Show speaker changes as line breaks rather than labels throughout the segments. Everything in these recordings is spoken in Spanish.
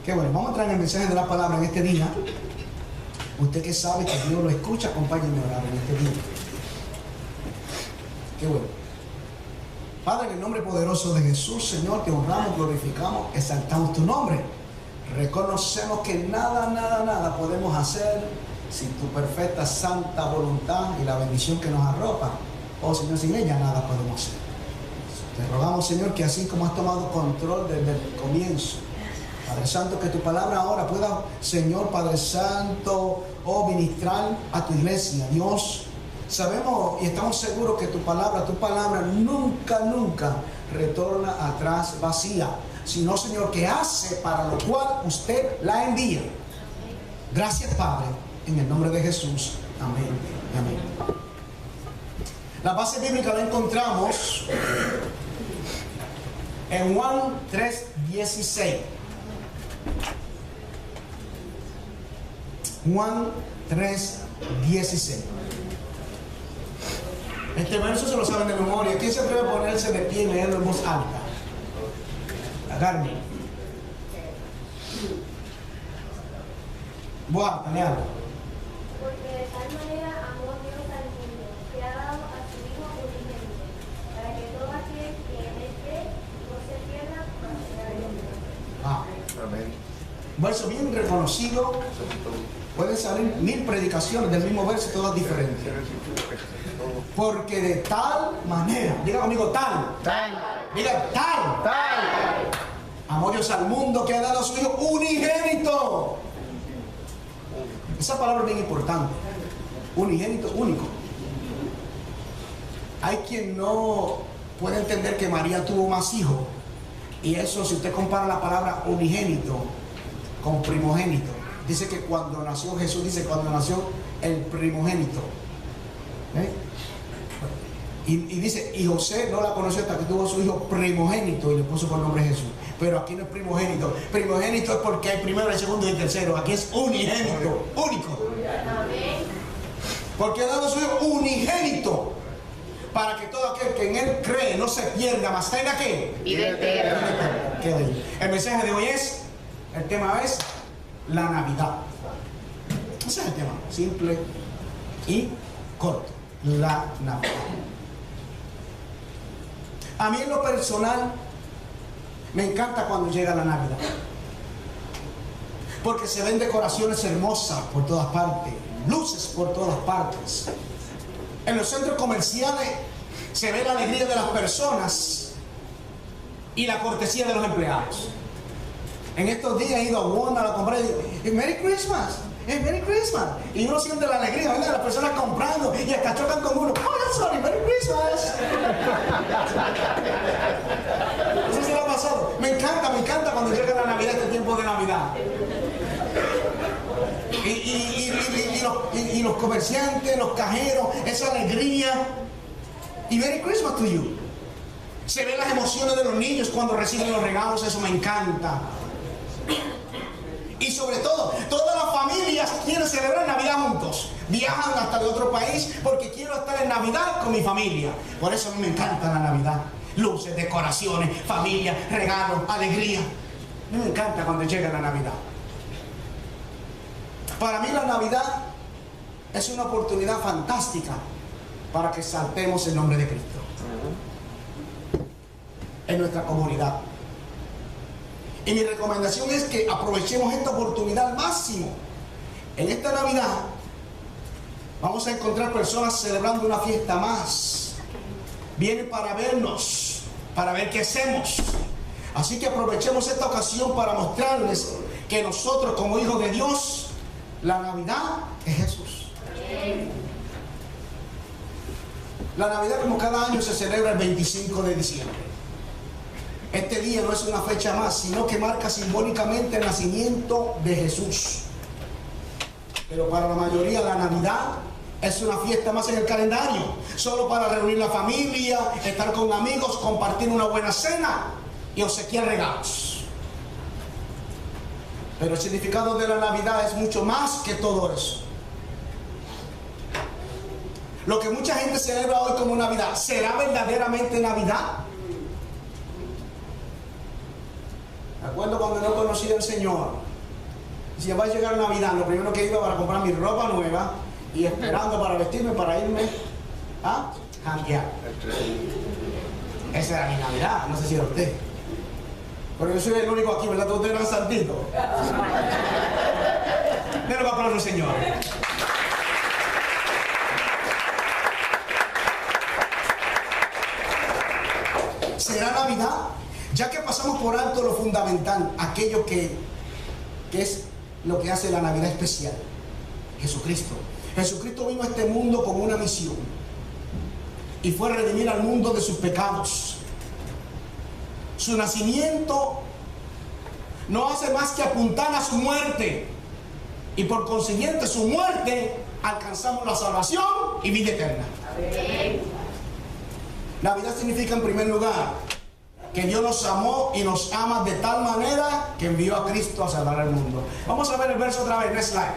Qué bueno, vamos a entrar en el mensaje de la palabra en este día. Usted que sabe que Dios lo escucha, acompáñenme a orar en este día. Qué bueno. Padre, en el nombre poderoso de Jesús, Señor, te honramos, glorificamos, exaltamos tu nombre. Reconocemos que nada podemos hacer sin tu perfecta, santa voluntad y la bendición que nos arropa. Oh Señor, sin ella nada podemos hacer. Te rogamos, Señor, que así como has tomado control desde el comienzo, Padre Santo, que tu palabra ahora pueda, Señor Padre Santo, ministrar a tu iglesia. Dios, sabemos y estamos seguros que tu palabra nunca retorna atrás vacía, sino, Señor, que hace para lo cual usted la envía. Gracias, Padre, en el nombre de Jesús. Amén y amén. La base bíblica la encontramos en Juan 3:16. Juan 3:16. Este verso se lo saben de memoria. ¿Quién se atreve a ponerse de pie y leerlo en voz alta? Agarme. Voz alta, léalo.
Porque de tal manera amó Dios al mundo, que ha dado a su Hijo unigénito, para que todo aquel que en él cree no se pierda, mas tenga vida eterna.
Amén.
Un verso bien reconocido. Pueden salir 1000 predicaciones del mismo verso, todas diferentes. Porque de tal manera, diga conmigo tal, diga tal, amó Dios al mundo que ha dado a su Hijo unigénito. Esa palabra es bien importante. Unigénito, único. Hay quien no puede entender que María tuvo más hijos. Y eso, si usted compara la palabra unigénito con primogénito, dice que cuando nació Jesús, dice cuando nació el primogénito. Y dice, y José no la conoció hasta que tuvo su hijo primogénito y le puso por nombre Jesús. Pero aquí no es primogénito. Primogénito es porque hay primero, el segundo y el tercero. Aquí es unigénito, único. Porque ha dado a su hijo unigénito, para que todo aquel que en él cree no se pierda, mas tenga que
Vida eterna.
El mensaje de hoy es, el tema es la Navidad. Ese es el tema, simple y corto. La Navidad. A mí en lo personal me encanta cuando llega la Navidad, porque se ven decoraciones hermosas por todas partes, luces por todas partes. En los centros comerciales se ve la alegría de las personas y la cortesía de los empleados. En estos días he ido a Walmart a comprar y Merry Christmas, Merry Christmas. Y uno siente la alegría, ¿verdad? Las personas comprando y hasta chocan con uno. Oh, sorry, Merry Christmas. Eso se lo ha pasado. Me encanta cuando llega la Navidad, este tiempo de Navidad. Y los comerciantes, los cajeros, esa alegría. Y Merry Christmas to you. Se ven las emociones de los niños cuando reciben los regalos, eso me encanta. Y sobre todo, todas las familias quieren celebrar Navidad juntos. Viajan hasta de otro país porque quiero estar en Navidad con mi familia. Por eso a mí me encanta la Navidad. Luces, decoraciones, familia, regalos, alegría. A mí me encanta cuando llega la Navidad. Para mí la Navidad es una oportunidad fantástica para que exaltemos el nombre de Cristo en nuestra comunidad. Y mi recomendación es que aprovechemos esta oportunidad al máximo. En esta Navidad vamos a encontrar personas celebrando una fiesta más. Vienen para vernos, para ver qué hacemos. Así que aprovechemos esta ocasión para mostrarles que nosotros como hijos de Dios, la Navidad es Jesús. La Navidad, como cada año, se celebra el 25 de diciembre. Este día no es una fecha más, sino que marca simbólicamente el nacimiento de Jesús. Pero para la mayoría la Navidad es una fiesta más en el calendario, solo para reunir la familia, estar con amigos, compartir una buena cena y obsequiar regalos. Pero el significado de la Navidad es mucho más que todo eso. Lo que mucha gente celebra hoy como Navidad, ¿será verdaderamente Navidad? Recuerdo cuando no conocía al Señor. Si va a llegar Navidad, lo primero que iba para comprar mi ropa nueva y esperando para vestirme, para irme a janguear. Esa era mi Navidad, no sé si era usted. Pero yo soy el único aquí, ¿verdad? Todos eran santitos. Denle un aplauso al Señor. Será Navidad, ya que pasamos por alto lo fundamental, aquello que es lo que hace la Navidad especial. Jesucristo. Jesucristo vino a este mundo con una misión y fue a redimir al mundo de sus pecados. Su nacimiento no hace más que apuntar a su muerte, y por consiguiente su muerte alcanzamos la salvación y vida eterna. Amén. Navidad significa, en primer lugar, que Dios nos amó y nos ama de tal manera que envió a Cristo a salvar al mundo. Vamos a ver el verso otra vez, next slide.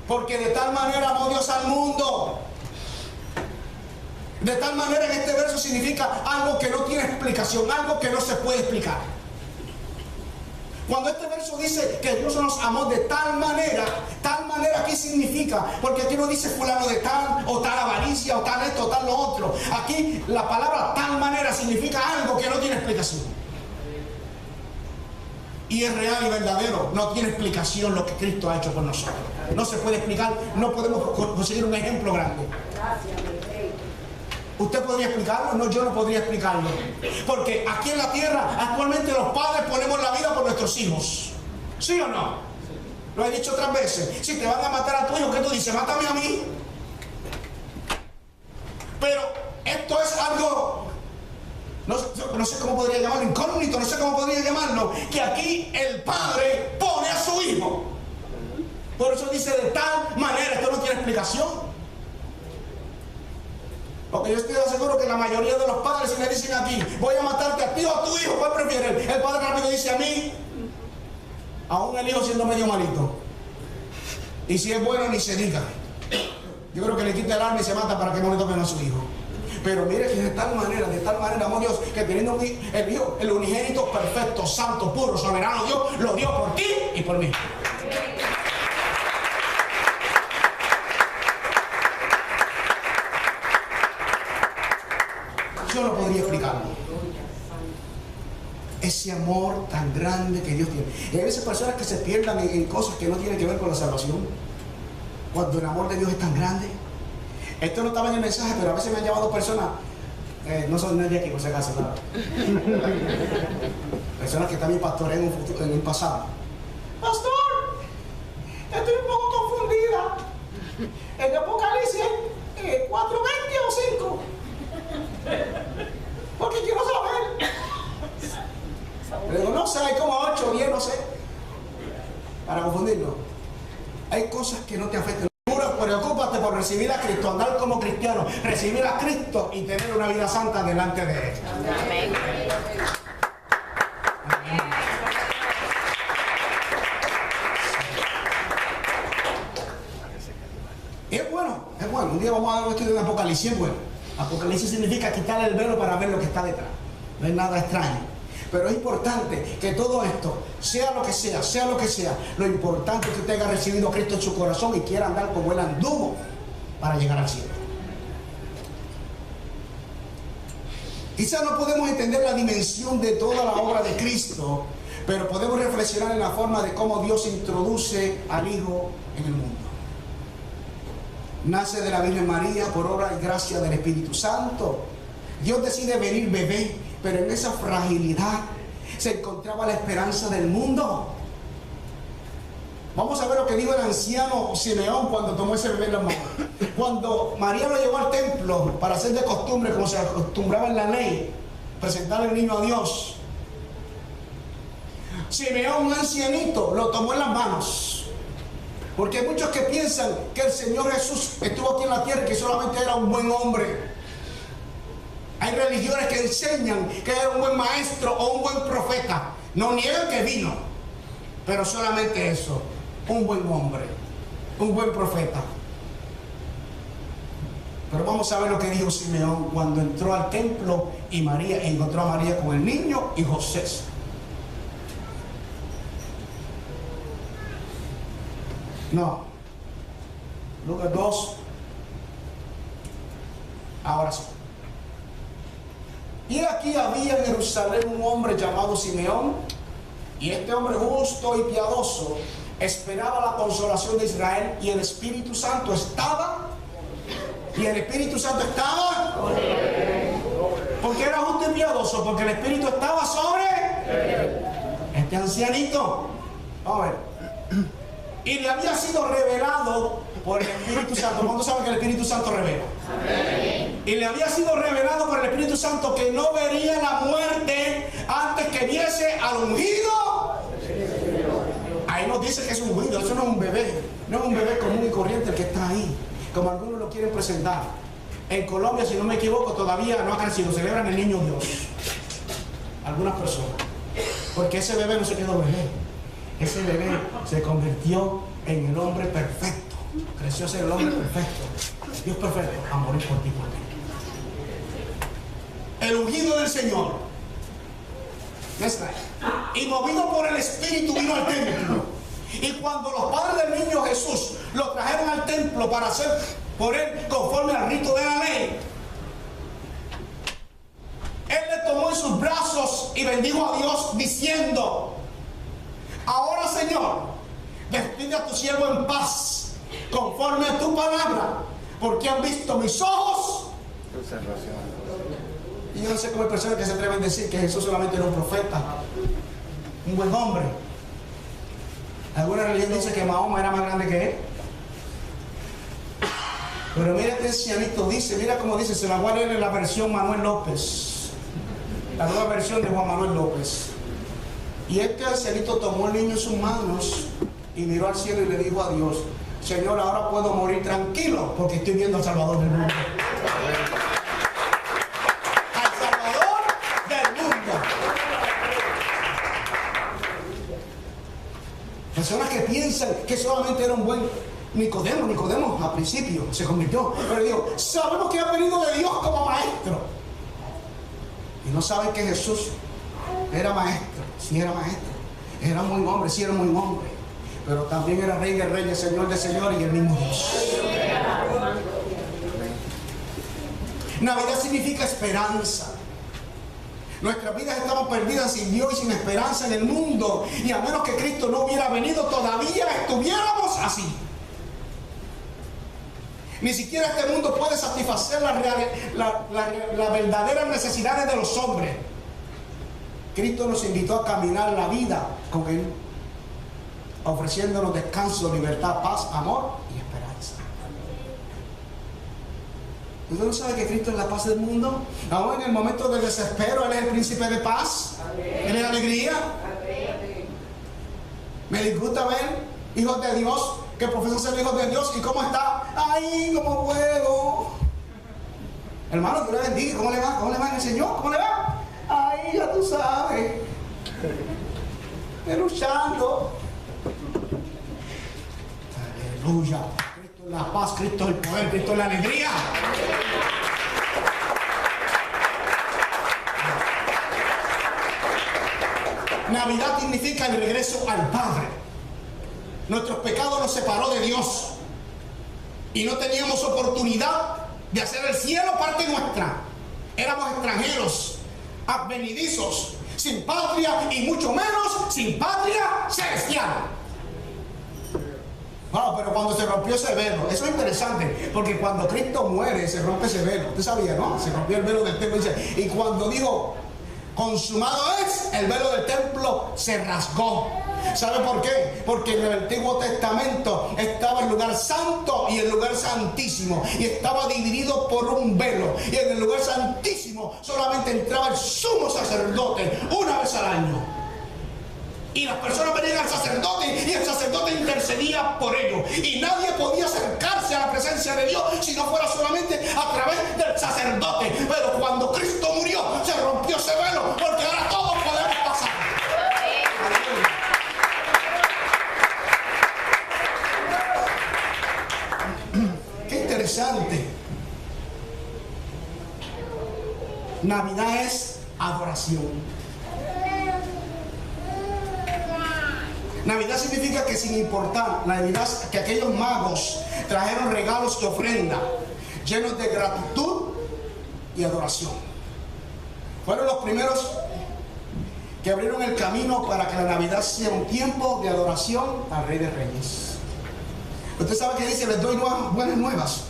Porque de tal manera amó Dios al mundo. De tal manera, en este verso significa algo que no tiene explicación, algo que no se puede explicar. Cuando este verso dice que Dios nos amó de tal manera, ¿qué significa? Porque aquí no dice fulano de tal, o tal avaricia, o tal esto, o tal lo otro. Aquí la palabra tal manera significa algo que no tiene explicación. Y es real y verdadero, no tiene explicación lo que Cristo ha hecho por nosotros. No se puede explicar, no podemos conseguir un ejemplo grande. ¿Usted podría explicarlo? No, yo no podría explicarlo. Porque aquí en la tierra, actualmente los padres ponemos la vida por nuestros hijos. ¿Sí o no? Lo he dicho otras veces. Si te van a matar a tu hijo, ¿qué tú dices? Mátame a mí. Pero esto es algo, no sé cómo podría llamarlo, incógnito, no sé cómo podría llamarlo, que aquí el padre pone a su hijo. Por eso dice de tal manera, esto no tiene explicación. Porque yo estoy seguro que la mayoría de los padres, si le dicen a ti, voy a matarte a ti o a tu hijo, ¿cuál prefiere? El padre rápido dice a mí, aún el hijo siendo medio malito. Y si es bueno, ni se diga. Yo creo que le quita el arma y se mata para que no le toquen a su hijo. Pero mire que de tal manera, amor Dios, que teniendo el hijo, el unigénito perfecto, santo, puro, soberano Dios, lo dio por ti y por mí. Yo no podría explicarlo. Ese amor tan grande que Dios tiene. Y hay veces personas que se pierdan en cosas que no tienen que ver con la salvación. Cuando el amor de Dios es tan grande. Esto no estaba en el mensaje, pero a veces me han llamado personas, no son de aquí por si acaso, claro. Personas que también pastorean en el pasado. Pastor, estoy un poco confundida. En Apocalipsis 4:20 o 5. Porque quiero saber. Le digo, no sé, hay como 8 o 10, no sé. Para confundirlo. Hay cosas que no te afectan. Preocúpate por recibir a Cristo, andar como cristiano, recibir a Cristo y tener una vida santa delante de Él. Amén. Es bueno. Un día vamos a dar un estudio de Apocalipsis, es bueno. Apocalipsis significa quitar el velo para ver lo que está detrás. No es nada extraño. Pero es importante que todo esto, sea lo que sea, lo importante es que usted haya recibido a Cristo en su corazón y quiera andar como Él anduvo para llegar al cielo. Quizás no podemos entender la dimensión de toda la obra de Cristo, pero podemos reflexionar en la forma de cómo Dios introduce al Hijo en el mundo. Nace de la Virgen María por obra y gracia del Espíritu Santo. Dios decide venir bebé, pero en esa fragilidad se encontraba la esperanza del mundo. Vamos a ver lo que dijo el anciano Simeón cuando tomó ese bebé en la mano. Cuando María lo llevó al templo para hacer de costumbre, como se acostumbraba en la ley, presentar al niño a Dios, Simeón, un ancianito, lo tomó en las manos. Porque hay muchos que piensan que el Señor Jesús estuvo aquí en la tierra y que solamente era un buen hombre. Hay religiones que enseñan que era un buen maestro o un buen profeta. No niegan que vino, pero solamente eso, un buen hombre, un buen profeta. Pero vamos a ver lo que dijo Simeón cuando entró al templo y encontró a María con el niño y José. No. Lucas 2. Ahora sí. Y aquí había en Jerusalén un hombre llamado Simeón, y este hombre justo y piadoso esperaba la consolación de Israel, y el Espíritu Santo estaba. ¿Y el Espíritu Santo estaba? ¿Por qué era justo y piadoso? Porque el Espíritu estaba sobre este ancianito. Vamos a ver. Y le había sido revelado por el Espíritu Santo. ¿Cuándo saben que el Espíritu Santo revela? Amén. Y le había sido revelado por el Espíritu Santo que no vería la muerte antes que viese al ungido. Ahí nos dice que es un ungido. Eso no es un bebé. No es un bebé común y corriente el que está ahí, como algunos lo quieren presentar. En Colombia, si no me equivoco, todavía no ha crecido. Celebran el niño Dios. Algunas personas. Porque ese bebé no se quedó bebé. Ese bebé se convirtió en el hombre perfecto. Creció a ser el hombre perfecto. Dios perfecto, a morir por ti, por mí. El ungido del Señor. Y movido por el Espíritu vino al templo. Y cuando los padres del niño Jesús lo trajeron al templo para hacer por él conforme al rito de la ley, él le tomó en sus brazos y bendijo a Dios diciendo: ahora, Señor, despide a tu siervo en paz, conforme a tu palabra, porque han visto mis ojos. Y yo no sé cómo hay personas que se atreven a decir que Jesús solamente era un profeta, un buen hombre. Alguna religión dice que Mahoma era más grande que él. Pero mira este ancianito dice, mira cómo dice, se la voy a leer en la versión Manuel López, la nueva versión de Juan Manuel López. Y este ancianito tomó el niño en sus manos y miró al cielo y le dijo a Dios: Señor, ahora puedo morir tranquilo porque estoy viendo al Salvador del mundo. Al Salvador del mundo. Personas que piensan que solamente era un buen Nicodemo al principio se convirtió, pero digo, sabemos que ha venido de Dios como maestro. Y no saben que Jesús era maestro. Sí era maestro, era muy hombre, sí era muy hombre, pero también era Rey de Reyes, Señor de Señores y el mismo Dios. Navidad significa esperanza. Nuestras vidas estaban perdidas sin Dios y sin esperanza en el mundo, y a menos que Cristo no hubiera venido, todavía estuviéramos así. Ni siquiera este mundo puede satisfacer las verdaderas necesidades de los hombres. Cristo nos invitó a caminar la vida con Él, ofreciéndonos descanso, libertad, paz, amor y esperanza. ¿Usted no sabe que Cristo es la paz del mundo? Aún en el momento de desespero, Él es el príncipe de paz. Él es alegría. Me disgusta ver hijos de Dios que profesan ser hijos de Dios y cómo está. ¡Ay, cómo puedo! Hermano, Dios le bendiga. ¿Cómo le va? ¿Cómo le va en el Señor? ¿Cómo le va? Ay, ya tú sabes. Luchando. Aleluya. Cristo es la paz, Cristo es el poder, Cristo es la alegría. Navidad significa el regreso al Padre. Nuestros pecados nos separó de Dios y no teníamos oportunidad de hacer el cielo parte nuestra. Éramos extranjeros, advenedizos, sin patria y mucho menos sin patria celestial. Bueno, pero cuando se rompió ese velo, eso es interesante, porque cuando Cristo muere se rompe ese velo. Usted sabía, ¿no? Se rompió el velo del templo, y cuando dijo consumado es, el velo del templo se rasgó. ¿Sabe por qué? Porque en el Antiguo Testamento estaba el lugar santo y el lugar santísimo, y estaba dividido por un velo, y en el lugar santísimo solamente entraba el sumo sacerdote una vez al año, y las personas venían al sacerdote y el sacerdote intercedía por ellos, y nadie podía acercarse a la presencia de Dios si no fuera solamente a través del sacerdote. Pero cuando Cristo murió se rompió ese velo, porque ahora todos podemos pasar. Qué interesante. Navidad es adoración. Navidad significa que sin importar, Navidad, que aquellos magos trajeron regalos y ofrenda llenos de gratitud y adoración. Fueron los primeros que abrieron el camino para que la Navidad sea un tiempo de adoración al Rey de Reyes. Usted sabe que dice, les doy buenas nuevas.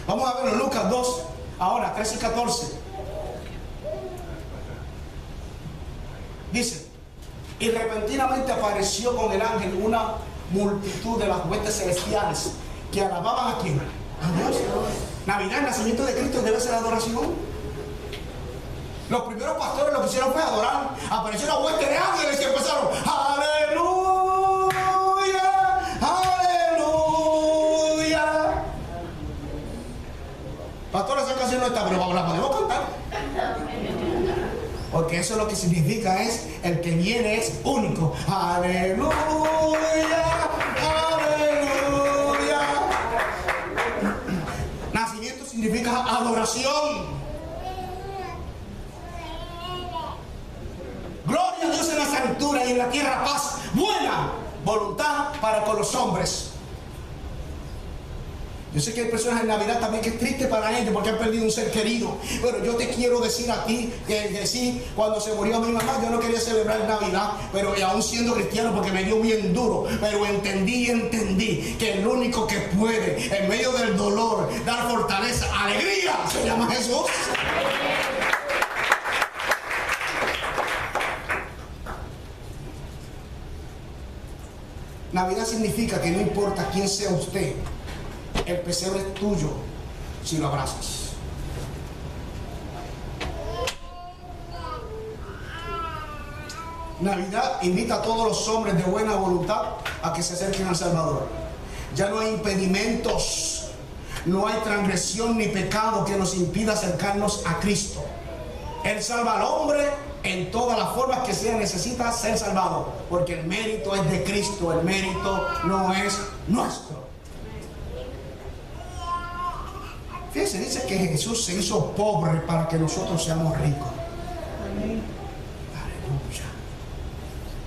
Vamos a verlo en Lucas 2, ahora 13 y 14. Dice, y repentinamente apareció con el ángel una multitud de las huestes celestiales que alababan a quién, a Dios. Navidad, el nacimiento de Cristo debe ser adoración. Los primeros pastores lo que hicieron fue adorar. Apareció una hueste de ángeles que empezaron, aleluya, aleluya. Pastor, esa canción no está, pero la podemos cantar. Porque eso lo que significa es, el que viene es único. Aleluya, aleluya. Nacimiento significa adoración. Gloria a Dios en las alturas y en la tierra paz, buena voluntad para con los hombres. Yo sé que hay personas en Navidad también que es triste para ellos porque han perdido un ser querido. Pero yo te quiero decir a ti que sí, cuando se murió mi mamá, yo no quería celebrar Navidad, pero aún siendo cristiano, porque me dio bien duro. Pero entendí que el único que puede, en medio del dolor, dar fortaleza, alegría, se llama Jesús. Navidad significa que no importa quién sea usted, el pesebre es tuyo si lo abrazas. Navidad invita a todos los hombres de buena voluntad a que se acerquen al Salvador. Ya no hay impedimentos, no hay transgresión ni pecado que nos impida acercarnos a Cristo. Él salva al hombre en todas las formas que sea, necesita ser salvado, porque el mérito es de Cristo, el mérito no es nuestro. Fíjense, dice que Jesús se hizo pobre para que nosotros seamos ricos. Aleluya.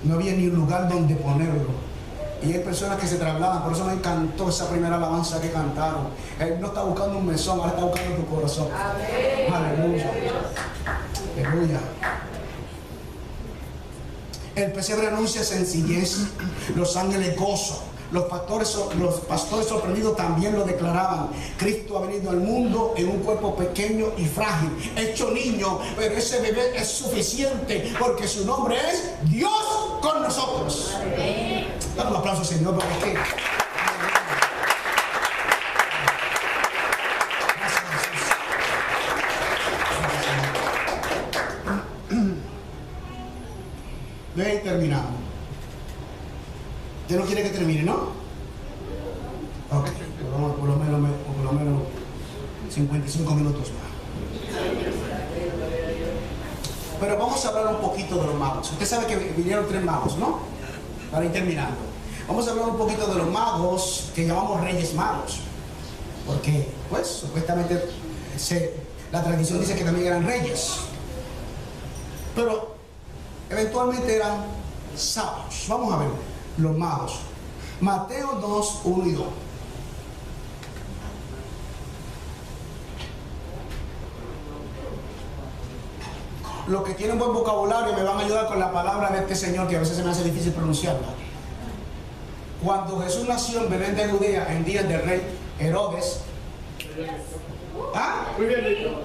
No había ni un lugar donde ponerlo. Y hay personas que se trasladan, por eso me encantó esa primera alabanza que cantaron. Él no está buscando un mesón, ahora está buscando tu corazón. Amén. Aleluya. Aleluya. El pesebre anuncia sencillez, los ángeles gozo. Los pastores sorprendidos también lo declaraban. Cristo ha venido al mundo en un cuerpo pequeño y frágil, hecho niño, pero ese bebé es suficiente porque su nombre es Dios con nosotros. Dale un aplauso, Señor, porque es que... Ve terminando. ¿Usted no quiere que termine, no? Ok, por lo menos 55 minutos más. Pero vamos a hablar un poquito de los magos. Usted sabe que vinieron 3 magos, ¿no? Para ir terminando. Vamos a hablar un poquito de los magos que llamamos Reyes Magos. Porque, pues, supuestamente la tradición dice que también eran reyes. Pero eventualmente eran sabios. Vamos a ver los magos. Mateo 2, 1 y 2. Los que tienen buen vocabulario me van a ayudar con la palabra de este señor que a veces se me hace difícil pronunciarla. Cuando Jesús nació en Belén de Judea en días del rey Herodes, muy bien dicho.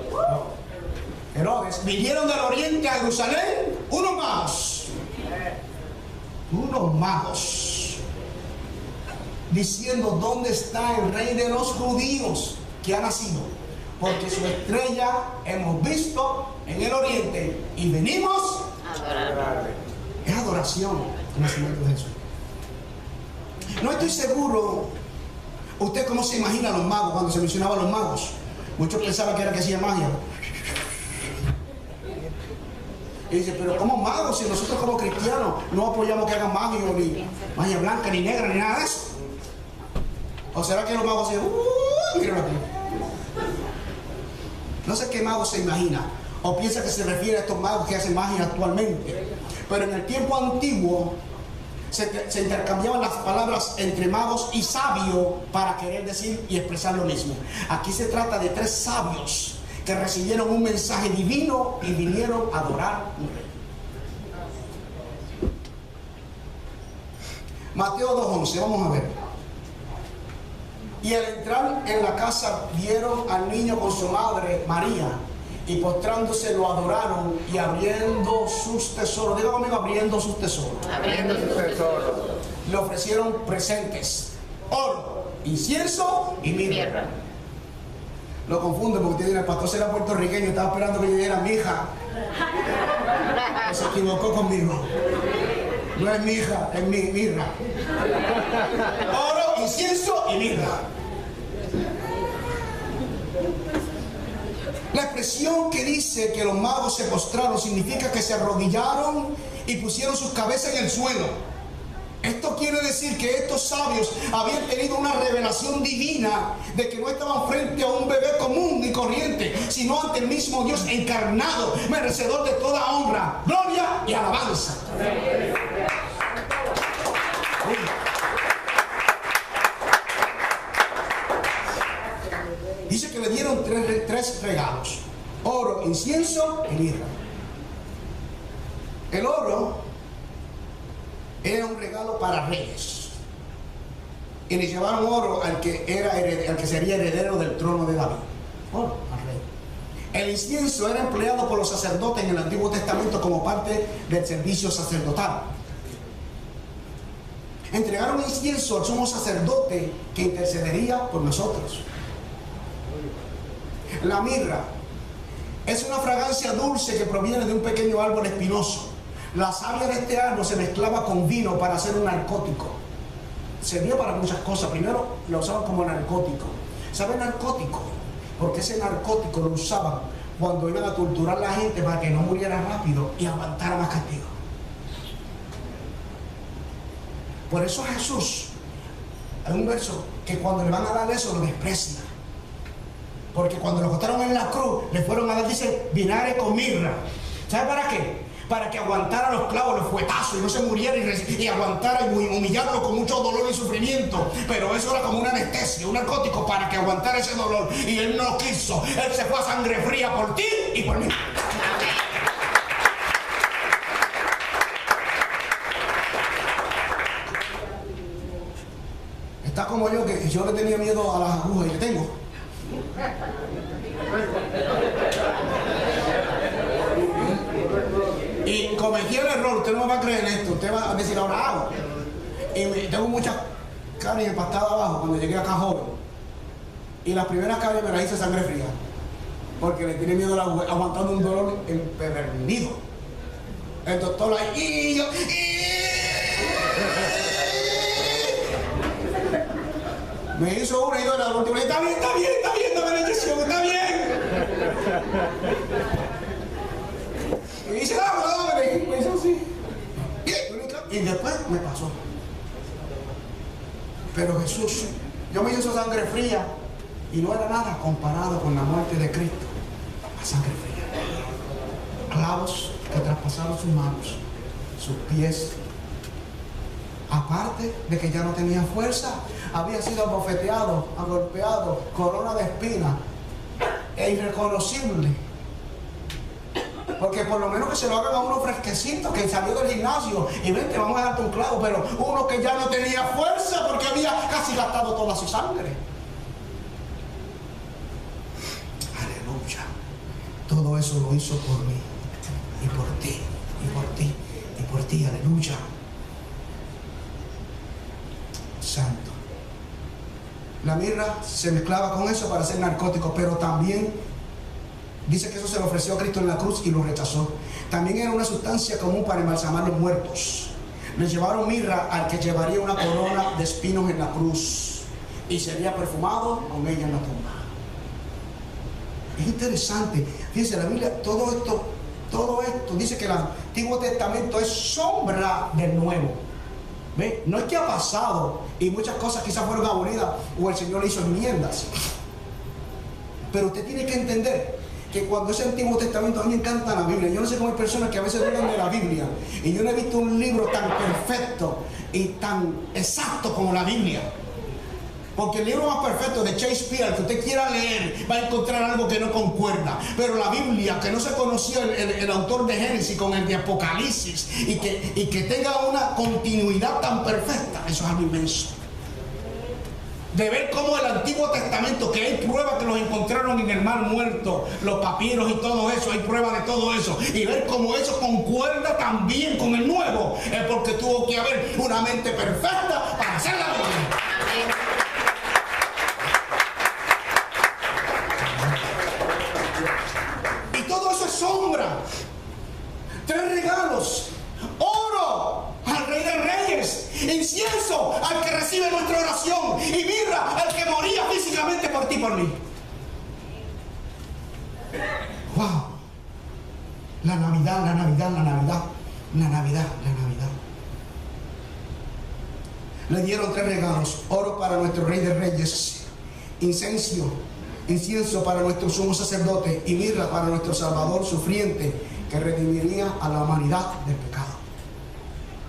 Herodes, vinieron del oriente a Jerusalén unos magos, diciendo: ¿dónde está el rey de los judíos que ha nacido? Porque su estrella hemos visto en el oriente y venimos a adorarle. Es adoración el nacimiento de Jesús. No estoy seguro, ¿usted cómo se imagina a los magos cuando se mencionaba a los magos? Muchos pensaban que era que hacía magia. Y dice, pero ¿cómo magos? Si nosotros como cristianos no apoyamos que hagan magia, ni magia blanca, ni negra, ni nada de eso. ¿O será que los magos dicen, míralo aquí? No sé qué mago se imagina. O piensa que se refiere a estos magos que hacen magia actualmente. Pero en el tiempo antiguo, se intercambiaban las palabras entre magos y sabio para querer decir y expresar lo mismo. Aquí se trata de 3 sabios que recibieron un mensaje divino y vinieron a adorar un rey. Mateo 2:11, vamos a ver. Y al entrar en la casa vieron al niño con su madre María, y postrándose lo adoraron, y abriendo sus tesoros, diga conmigo, abriendo sus tesoros,
Abriendo sus tesoros.
le ofrecieron presentes: oro, incienso y mirra. Lo confunde porque usted dice, el pastor era puertorriqueño, estaba esperando que yo diera mi hija. Se equivocó conmigo. No es mi hija, es mi mirra. Oro, incienso y mirra. La expresión que dice que los magos se postraron significa que se arrodillaron y pusieron sus cabezas en el suelo. Esto quiere decir que estos sabios habían tenido una revelación divina de que no estaban frente a un bebé común y corriente, sino ante el mismo Dios encarnado, merecedor de toda honra, gloria y alabanza. Dice que le dieron 3 regalos: oro, incienso y mirra. El oro era un regalo para reyes, y le llevaron oro al que sería heredero del trono de David. Oro al rey. El incienso era empleado por los sacerdotes en el Antiguo Testamento como parte del servicio sacerdotal. Entregaron incienso al sumo sacerdote que intercedería por nosotros. La mirra es una fragancia dulce que proviene de un pequeño árbol espinoso. La savia de este árbol se mezclaba con vino para hacer un narcótico. Servía para muchas cosas. Primero lo usaban como narcótico. ¿Saben narcótico? Porque ese narcótico lo usaban cuando iban a torturar a la gente para que no muriera rápido y aguantara más castigo. Por eso Jesús, hay un verso que cuando le van a dar eso lo desprecia. Porque cuando lo cortaron en la cruz, le fueron a dar, dice, vinagre con mirra. ¿Sabe para qué? Para que aguantara los clavos, los fuetazos, y no se muriera y aguantara y humillarlo con mucho dolor y sufrimiento. Pero eso era como una anestesia, un narcótico para que aguantara ese dolor. Y él no quiso. Él se fue a sangre fría por ti y por mí. Está como yo, que yo le tenía miedo a las agujas y le tengo. Y cometí el error, usted no me va a creer esto, usted va a decir ahora hago. Y tengo muchas caries empastadas abajo cuando llegué acá joven. Y las primeras caries me las hice sangre fría, porque le tenía miedo a la aguja, aguantando un dolor empedernido. El doctor ahí, me hizo una y dos, la última, está bien, dame la inyección, está bien. Y dice, dame, me hizo así. Y después me pasó. Pero Jesús, yo me hizo sangre fría y no era nada comparado con la muerte de Cristo. La sangre fría. Clavos que traspasaron sus manos, sus pies. Aparte de que ya no tenía fuerza, había sido abofeteado, golpeado, corona de espinas, e irreconocible. Porque por lo menos que se lo hagan a uno fresquecito, que salió del gimnasio y vente, vamos a darte un clavo, pero uno que ya no tenía fuerza porque había casi gastado toda su sangre. Aleluya. Todo eso lo hizo por mí, y por ti, y por ti, y por ti, aleluya. Santo. La mirra se mezclaba con eso para hacer narcóticos, pero también dice que eso se lo ofreció a Cristo en la cruz y lo rechazó. También era una sustancia común para embalsamar los muertos. Le llevaron mirra al que llevaría una corona de espinos en la cruz y sería perfumado con ella en la tumba. Es interesante. Fíjense, la Biblia, todo esto dice que el Antiguo Testamento es sombra del Nuevo. ¿Ve? No es que ha pasado y muchas cosas quizás fueron abolidas o el Señor le hizo enmiendas, pero usted tiene que entender que cuando ese Antiguo Testamento, a mí me encanta la Biblia. Yo no sé cómo hay personas que a veces dudan de la Biblia. Y yo no he visto un libro tan perfecto y tan exacto como la Biblia. Porque el libro más perfecto de Shakespeare, que usted quiera leer, va a encontrar algo que no concuerda. Pero la Biblia, que no se conocía el autor de Génesis con el de Apocalipsis, y que tenga una continuidad tan perfecta, eso es algo inmenso. De ver cómo el Antiguo Testamento, que hay pruebas que los encontraron en el Mar Muerto, los papiros y todo eso, hay pruebas de todo eso, y ver cómo eso concuerda también con el Nuevo, es porque tuvo que haber una mente perfecta para hacer la Biblia. Y todo eso es sombra. 3 regalos: oro al Rey de Reyes, incienso al que recibe nuestra oración, y mirra al que moría físicamente por ti y por mí. Wow. La Navidad, la Navidad, la Navidad, la Navidad, la Navidad. Le dieron 3 regalos: oro para nuestro Rey de Reyes, incienso para nuestro sumo sacerdote, y mirra para nuestro Salvador sufriente, que redimiría a la humanidad del pecado.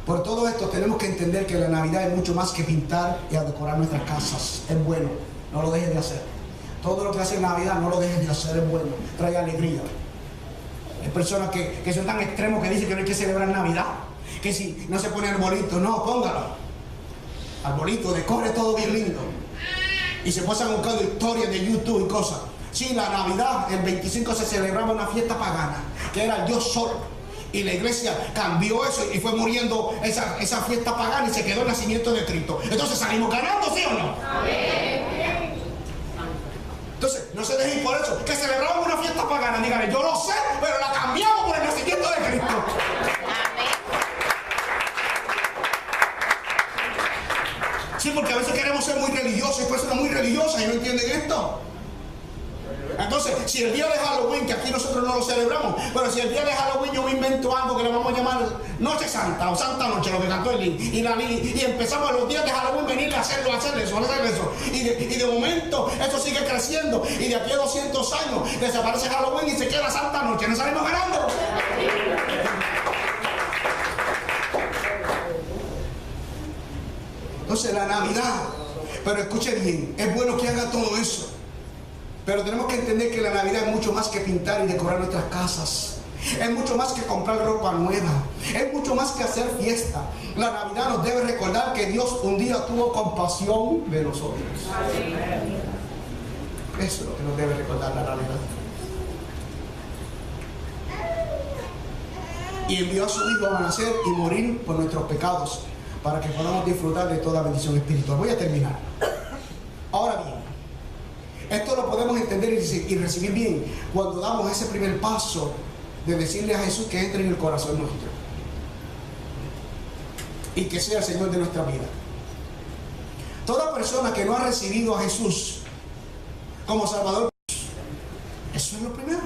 Por todo esto tenemos que entender que la Navidad es mucho más que pintar y decorar nuestras casas. Es bueno, no lo dejes de hacer. Todo lo que hace en Navidad no lo dejes de hacer, es bueno, trae alegría. Hay personas que son tan extremos que dicen que no hay que celebrar Navidad, que si no se pone arbolito, no, póngalo. Arbolito, decore todo bien lindo. Y se pasan buscando historias de YouTube y cosas. Sí, la Navidad, el 25 se celebraba una fiesta pagana, que era el Dios Sol. Y la iglesia cambió eso y fue muriendo esa fiesta pagana y se quedó el nacimiento de Cristo. Entonces salimos ganando, ¿sí o no? Amén. Entonces, no se dejen por eso. Que celebramos una fiesta pagana, díganle, yo lo sé, pero la cambiamos por el nacimiento de Cristo. Sí, porque a veces queremos ser muy religiosos y personas muy religiosas y no entienden esto. Entonces, si el día de Halloween, que aquí nosotros no lo celebramos, pero si el día de Halloween yo me invento algo que le vamos a llamar Noche Santa o Santa Noche, lo que cantó el y empezamos a los días de Halloween venirle a hacer eso. Y de momento eso sigue creciendo, y de aquí a 200 años desaparece Halloween y se queda Santa Noche. ¿No salimos ganando? Entonces la Navidad, pero escuche bien, es bueno que haga todo eso. Pero tenemos que entender que la Navidad es mucho más que pintar y decorar nuestras casas. Es mucho más que comprar ropa nueva. Es mucho más que hacer fiesta. La Navidad nos debe recordar que Dios un día tuvo compasión de nosotros. Eso es lo que nos debe recordar la Navidad. Y envió a su Hijo a nacer y morir por nuestros pecados, para que podamos disfrutar de toda bendición espiritual. Voy a terminar. Ahora bien, esto lo podemos entender y recibir bien cuando damos ese primer paso de decirle a Jesús que entre en el corazón nuestro y que sea el Señor de nuestra vida. Toda persona que no ha recibido a Jesús como Salvador, eso es lo primero.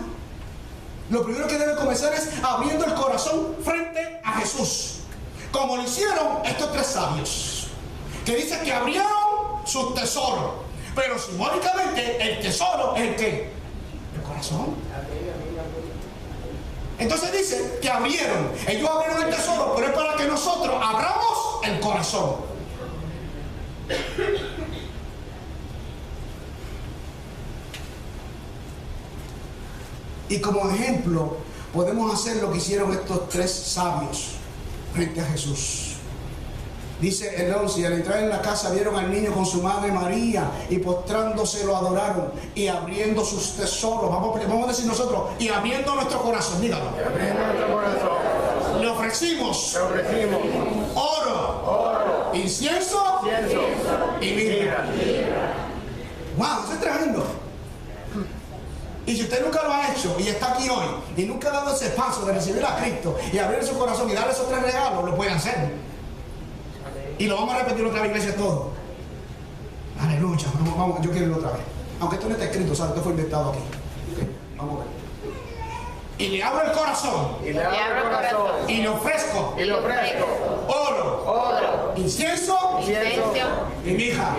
Lo primero que debe comenzar es abriendo el corazón frente a Jesús, como lo hicieron estos 3 sabios, que dicen que abrieron sus tesoros. Pero simbólicamente el tesoro es el ¿qué? El corazón. Entonces dice que abrieron. Ellos abrieron el tesoro, pero es para que nosotros abramos el corazón. Y como ejemplo podemos hacer lo que hicieron estos 3 sabios frente a Jesús. Dice el 11, y al entrar en la casa vieron al niño con su madre María, y postrándose lo adoraron, y abriendo sus tesoros, vamos a decir nosotros, y abriendo nuestro corazón, dígalo. Le ofrecimos oro, incienso y mirra. Wow, eso es tremendo. Y si usted nunca lo ha hecho y está aquí hoy y nunca ha dado ese paso de recibir a Cristo y abrir su corazón y darle esos 3 regalos, lo puede hacer. Y lo vamos a repetir otra vez, iglesia, todo. Aleluya. Vamos, yo quiero irlo otra vez. Aunque esto no está escrito, ¿sabes? Esto fue inventado aquí. Okay, vamos a ver. Y le abro el corazón. Y le ofrezco. Oro. Incienso. Y mirra.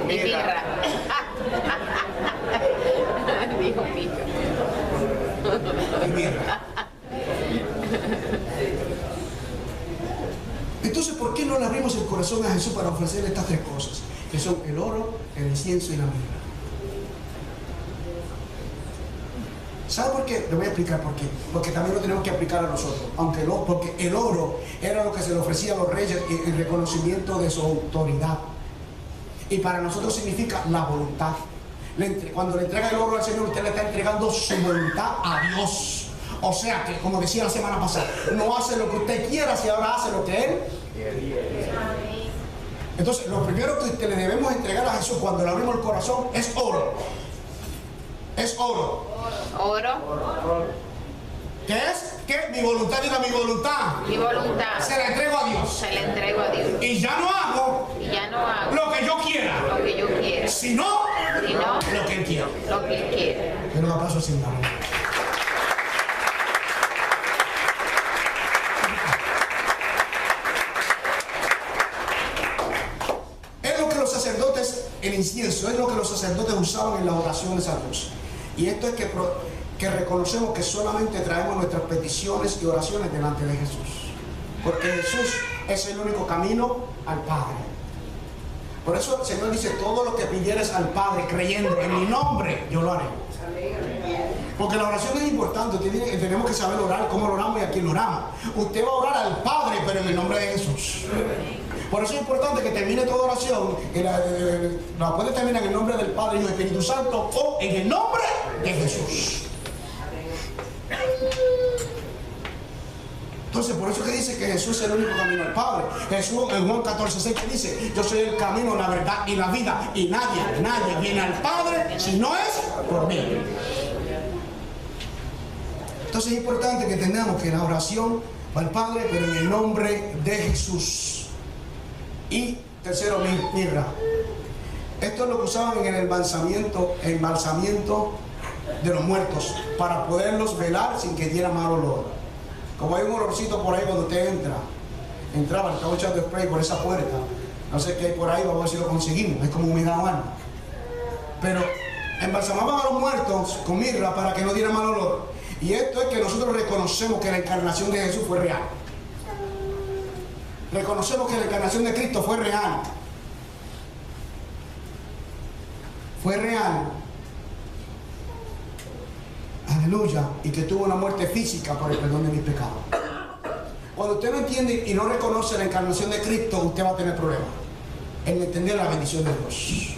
y mirra. Entonces, ¿por qué no le abrimos el corazón a Jesús para ofrecerle estas tres cosas? Que son el oro, el incienso y la mirra. ¿Sabe por qué? Le voy a explicar por qué. Porque también lo tenemos que aplicar a nosotros. Porque el oro era lo que se le ofrecía a los reyes en reconocimiento de su autoridad. Y para nosotros significa la voluntad. Cuando le entrega el oro al Señor, usted le está entregando su voluntad a Dios. O sea que, como decía la semana pasada, no hace lo que usted quiera, si ahora hace lo que Él quiere. Entonces, lo primero que le debemos entregar a Jesús cuando le abrimos el corazón es oro. Es oro.
Oro.
¿Qué es? ¿Qué? Mi voluntad, diga mi voluntad.
Mi voluntad.
Se la entrego a Dios.
Se la entrego a Dios.
Y ya no hago lo que yo quiera.
Lo que yo quiera.
Sino lo que Él quiere.
Lo que Él quiere.
Pero un aplauso sin nada. Es lo que los sacerdotes, el incienso, es lo que los sacerdotes usaban en las oraciones a Dios. Y esto es que reconocemos que solamente traemos nuestras peticiones y oraciones delante de Jesús. Porque Jesús es el único camino al Padre. Por eso el Señor dice, todo lo que pidieres al Padre creyendo en mi nombre, yo lo haré. Porque la oración es importante, tenemos que saber orar, cómo lo oramos y a quién lo oramos. Usted va a orar al Padre, pero en el nombre de Jesús. Por eso es importante que termine toda oración, la puede terminar en el nombre del Padre y del Espíritu Santo o en el nombre de Jesús. Entonces, por eso que dice que Jesús es el único camino al Padre. Jesús en Juan 14:6 que dice, yo soy el camino, la verdad y la vida, y nadie viene al Padre si no es por mí. Entonces es importante que entendamos que la oración va al Padre, pero en el nombre de Jesús. Y tercero, mirra. Esto es lo que usaban en el embalsamiento de los muertos, para poderlos velar sin que diera mal olor. Como hay un olorcito por ahí cuando usted entraba, le estaba echando spray por esa puerta. No sé qué hay por ahí, vamos a ver si lo conseguimos. Es como humedad humana. Pero embalsamaban a los muertos con mirra para que no diera mal olor. Y esto es que nosotros reconocemos que la encarnación de Jesús fue real. Reconocemos que la encarnación de Cristo fue real. Fue real. Aleluya. Y que tuvo una muerte física por el perdón de mis pecados. Cuando usted no entiende y no reconoce la encarnación de Cristo, usted va a tener problemas en entender la bendición de Dios.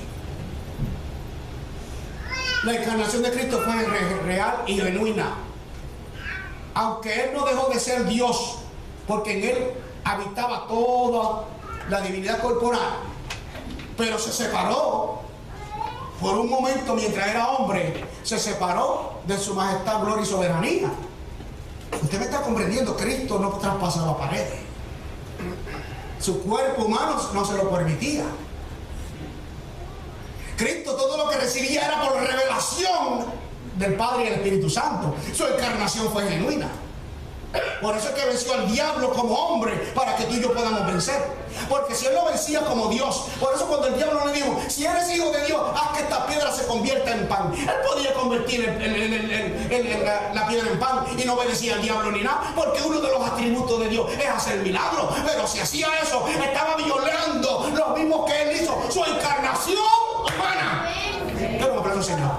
La encarnación de Cristo fue real y genuina. Aunque Él no dejó de ser Dios, porque en Él habitaba toda la divinidad corporal, pero se separó por un momento mientras era hombre, se separó de su majestad, gloria y soberanía. Usted me está comprendiendo, Cristo no traspasaba paredes. Su cuerpo humano no se lo permitía. Cristo todo lo que recibía era por revelación del Padre y el Espíritu Santo. Su encarnación fue genuina. Por eso es que venció al diablo como hombre, para que tú y yo podamos vencer. Porque si Él lo vencía como Dios, por eso cuando el diablo le dijo, si eres hijo de Dios, haz que esta piedra se convierta en pan. Él podía convertir la piedra en pan y no obedecía al diablo ni nada, porque uno de los atributos de Dios es hacer milagros. Pero si hacía eso, estaba violando lo mismo que Él hizo, su encarnación humana. Pero un aplauso, Señor.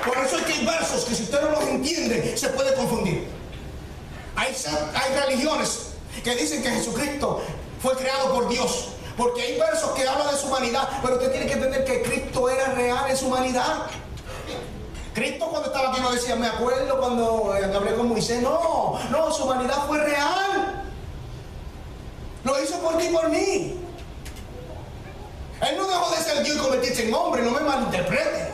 Por eso es que hay versos que si usted no los entiende, se puede confundir. Hay religiones que dicen que Jesucristo fue creado por Dios, porque hay versos que hablan de su humanidad, pero usted tiene que entender que Cristo era real en su humanidad. Cristo cuando estaba aquí no decía, me acuerdo cuando hablé con Moisés. No, su humanidad fue real. Lo hizo por ti y por mí. Él no dejó de ser Dios y convertirse en hombre, no me malinterprete.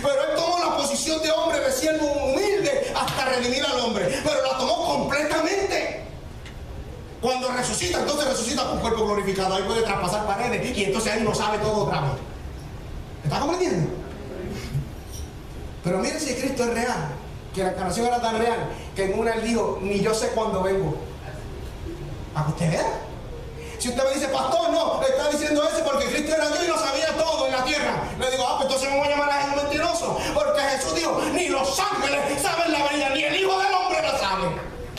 Pero Él tomó la posición de hombre, de siervo humilde, hasta redimir al hombre. Pero la tomó completamente. Cuando resucita, entonces resucita con cuerpo glorificado. Ahí puede traspasar paredes y entonces ahí lo sabe todo otra vez. ¿Me está comprendiendo? Pero miren si Cristo es real, que la encarnación era tan real, que en una Él dijo, ni yo sé cuándo vengo. Para que usted vea. Si usted me dice, pastor, no, está diciendo eso porque Cristo era Dios y lo sabía todo en la tierra. Le digo, pues entonces me voy a llamar a Jesús mentiroso. Porque Jesús dijo, ni los ángeles saben la venida, ni el Hijo del Hombre la sabe.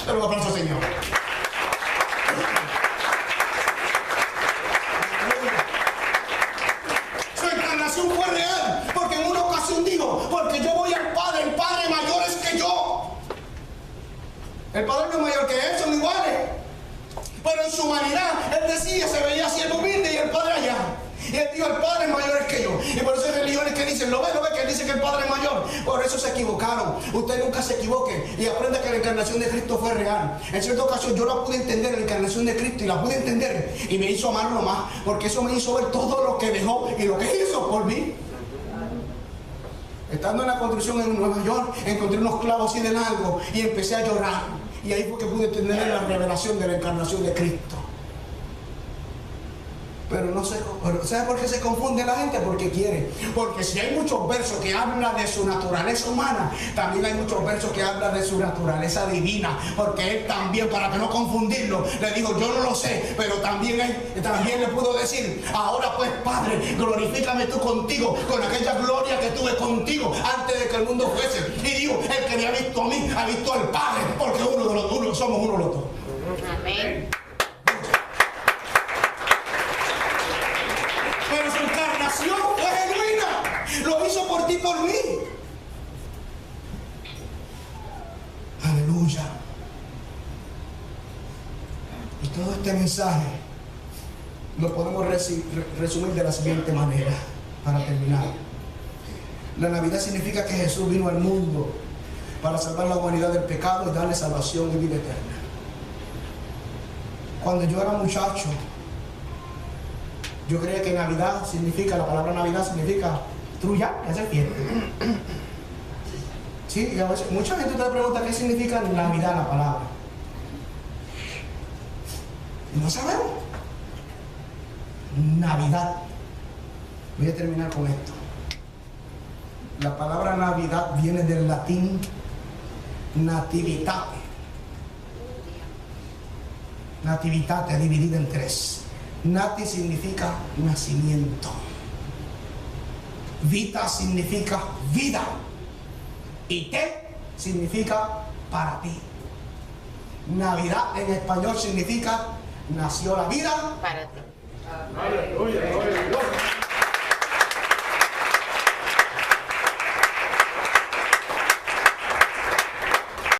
Te lo aplauso, Señor. Su encarnación fue real, porque en una ocasión dijo, porque yo voy al Padre, el Padre mayor es que yo. El Padre no es mayor que él, son iguales. Pero en su humanidad, él decía, se veía así el humilde y el Padre allá. Y él dijo, el Padre es mayor que yo. Y por eso hay religiones que dicen, lo ve, que él dice que el Padre es mayor. Por eso se equivocaron. Usted nunca se equivoque y aprenda que la encarnación de Cristo fue real. En cierta ocasión yo la pude entender, la encarnación de Cristo, y la pude entender. Y me hizo amarlo más, porque eso me hizo ver todo lo que dejó y lo que hizo por mí. Estando en la construcción en Nueva York, encontré unos clavos así de largo y empecé a llorar. Y ahí fue que pude entender la revelación de la encarnación de Cristo. Pero no sé, ¿sabe por qué se confunde la gente? Porque quiere. Porque si hay muchos versos que hablan de su naturaleza humana, también hay muchos versos que hablan de su naturaleza divina. Porque él también, para que no confundirlo, le dijo, yo no lo sé, pero también le pudo decir, ahora pues Padre, glorifícame tú contigo, con aquella gloria que tuve contigo antes de que el mundo fuese. Y digo, el que me ha visto a mí, ha visto al Padre, porque somos uno de los dos.
Amén.
Pero su encarnación fue genuina. Lo hizo por ti y por mí. Aleluya. Y todo este mensaje lo podemos resumir de la siguiente manera, para terminar. La Navidad significa que Jesús vino al mundo para salvar la humanidad del pecado y darle salvación y vida eterna. Cuando yo era muchacho, yo creía que Navidad significa, la palabra Navidad significa trullar, hacer fiesta. Sí, y a veces, mucha gente te pregunta qué significa Navidad la palabra. Y no sabemos. Navidad. Voy a terminar con esto. La palabra Navidad viene del latín nativitate. Nativitate dividida en tres. Nati significa nacimiento. Vita significa vida. Y te significa para ti. Navidad en español significa nació la vida
Para ti.
Aleluya, aleluya.